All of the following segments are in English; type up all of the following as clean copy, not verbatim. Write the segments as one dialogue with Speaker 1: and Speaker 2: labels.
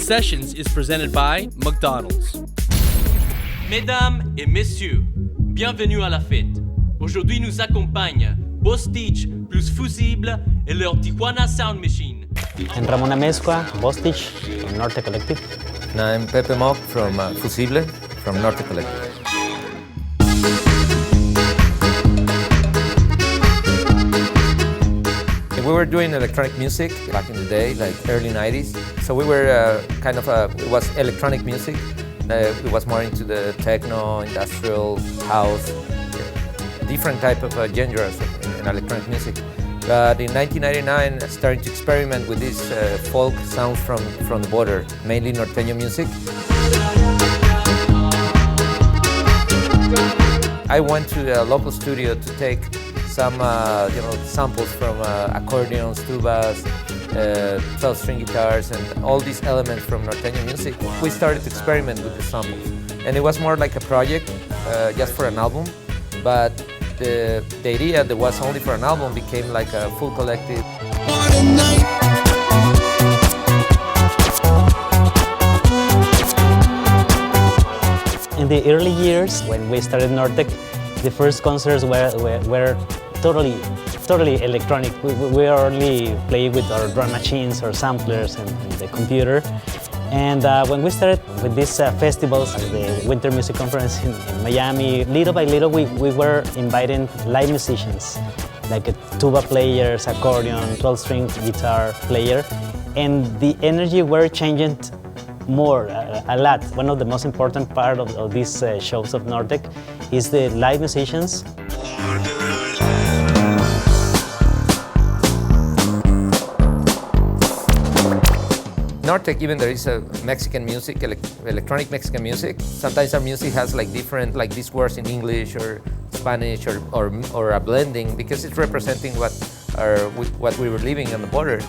Speaker 1: Sessions is presented by McDonald's.
Speaker 2: Mesdames et messieurs, bienvenue à la fête. Aujourd'hui nous accompagnent Bostich plus Fussible et leur Tijuana Sound Machine.
Speaker 3: I'm Ramon Amezcua, Bostich from Nortec Collective.
Speaker 4: And I'm Pepe Mock from Fussible, from Nortec Collective. We were doing electronic music back in the day, like early 90s. So we were it was electronic music. It was more into the techno, industrial, house, different type of genres in electronic music. But in 1999, I started to experiment with these folk sounds from the border, mainly norteño music. I went to a local studio to take some samples from accordions, tubas, 12-string guitars, and all these elements from norteño music. We started to experiment with the samples, and it was more like a project, just for an album. But the idea that was only for an album became like a full collective.
Speaker 3: In the early years, when we started Nortec, the first concerts were totally electronic. We were only playing with our drum machines or samplers and the computer. And when we started with these festivals, like the Winter Music Conference in Miami, little by little we were inviting live musicians, like tuba players, accordion, 12-string guitar player, and the energy were changing more, a lot. One of the most important part of these shows of Nortec is the live musicians.
Speaker 4: Nortec, even there is a Mexican music, electronic Mexican music. Sometimes our music has like different, like these words in English or Spanish or a blending, because it's representing what we were living on the border.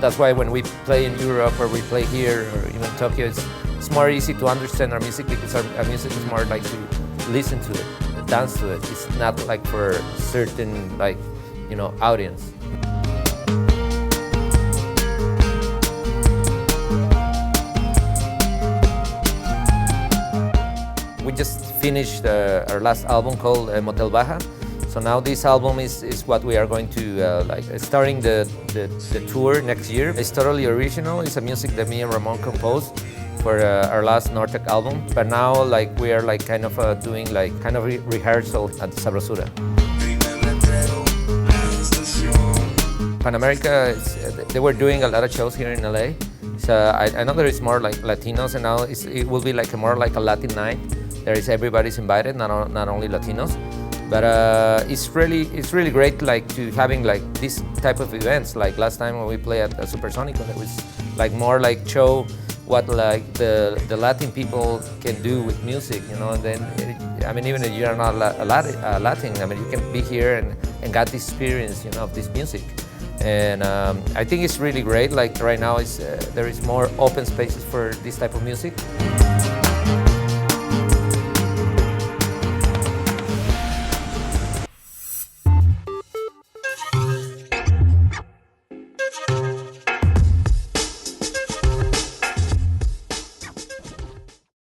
Speaker 4: That's why when we play in Europe or we play here or even Tokyo, it's more easy to understand our music, because our music is more like to listen to it, dance to it. It's not like for a certain audience. We just finished our last album called Motel Baja. So now this album is what we are going to starting the tour next year. It's totally original. It's a music that me and Ramon composed for our last Nortec album. But now we are doing rehearsal at the Sabrosura. Pan America, they were doing a lot of shows here in LA. So I know there is more like Latinos, and now it will be more like a Latin night. Everybody's invited, not only Latinos. But it's really great to having this type of events. Like last time when we played at Supersonico, it was more show what the Latin people can do with music, And then even if you're not a Latin, you can be here and got this experience, of this music. And I think it's really great. Like right now, there is more open spaces for this type of music.